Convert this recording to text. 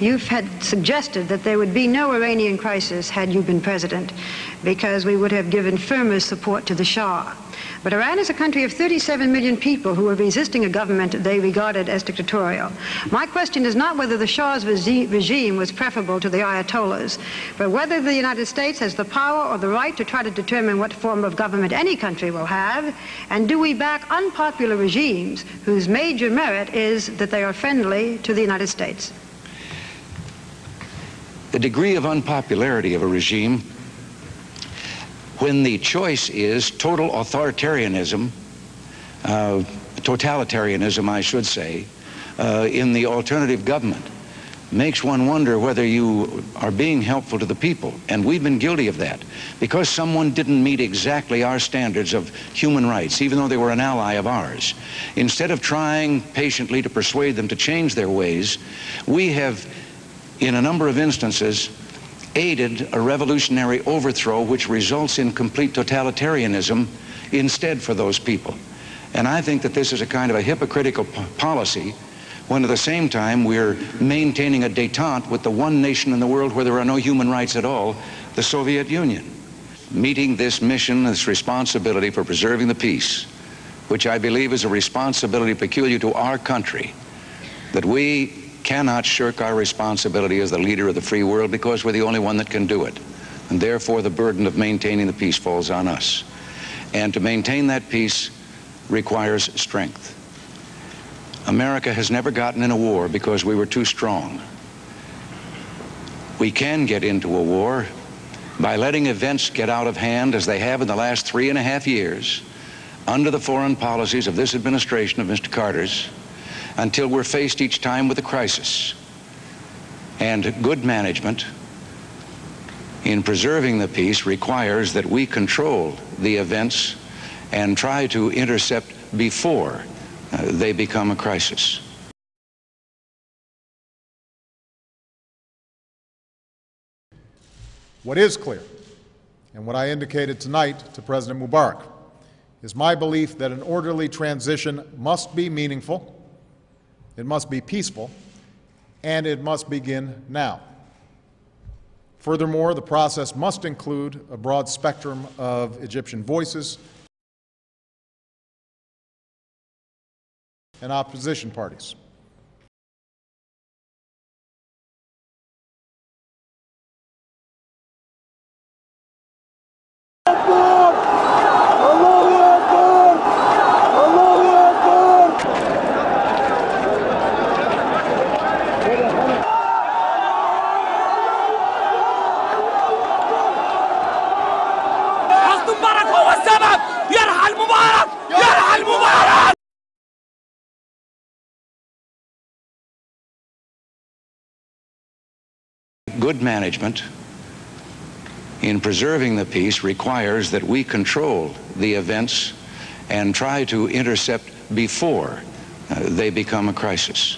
You've had suggested that there would be no Iranian crisis had you been president, because we would have given firmer support to the Shah. But Iran is a country of 37 million people who are resisting a government they regarded as dictatorial. My question is not whether the Shah's regime was preferable to the Ayatollahs, but whether the United States has the power or the right to try to determine what form of government any country will have, and do we back unpopular regimes whose major merit is that they are friendly to the United States? The degree of unpopularity of a regime, when the choice is total authoritarianism, totalitarianism, I should say, in the alternative government, makes one wonder whether you are being helpful to the people. And we've been guilty of that. Because someone didn't meet exactly our standards of human rights, even though they were an ally of ours, instead of trying patiently to persuade them to change their ways, we have, in a number of instances, aided a revolutionary overthrow which results in complete totalitarianism instead for those people. And I think that this is a kind of a hypocritical policy when at the same time we're maintaining a détente with the one nation in the world where there are no human rights at all, the Soviet Union. Meeting this mission, this responsibility for preserving the peace, which I believe is a responsibility peculiar to our country, that we cannot shirk our responsibility as the leader of the free world, because we're the only one that can do it. And therefore the burden of maintaining the peace falls on us. And to maintain that peace requires strength. America has never gotten in a war because we were too strong. We can get into a war by letting events get out of hand, as they have in the last 3.5 years, under the foreign policies of this administration, of Mr. Carter's, until we're faced each time with a crisis. And good management in preserving the peace requires that we control the events and try to intercept before they become a crisis. What is clear, and what I indicated tonight to President Mubarak, is my belief that an orderly transition must be meaningful, it must be peaceful, and it must begin now. Furthermore, the process must include a broad spectrum of Egyptian voices and opposition parties. Good management in preserving the peace requires that we control the events and try to intercept before they become a crisis.